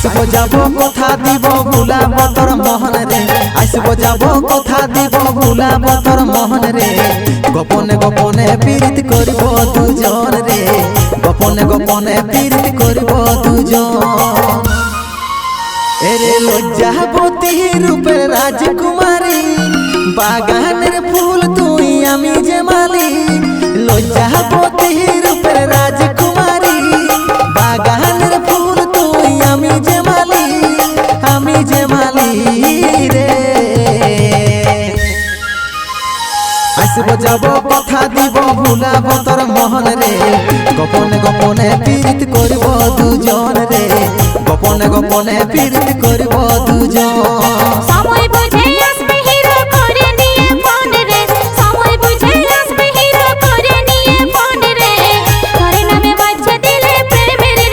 আসবো যাব কথা দিব ভুলাব তোর মোহন রে আসবো যাব কথা দিব ভুলাব তোর মোহন রে গোপনে গোপনে পীড়িত করিব দুজন রে গোপনে গোপনে পীড়িত করিব দুজন এরে লজ্জাবতী রূপের রাজকুমারী বাগানের ফুল তুই আমি যে মালি লজ্জাবতী রূপের রাজকুমারী বাগানের ফুল তুই আমি যে মালি রে আসবো যাব কথা দিব ভুলাব তোর মোহন রে গোপনে গোপনে পীড়িত করিব দুজন রে গোপনে গোপনে পীড়িত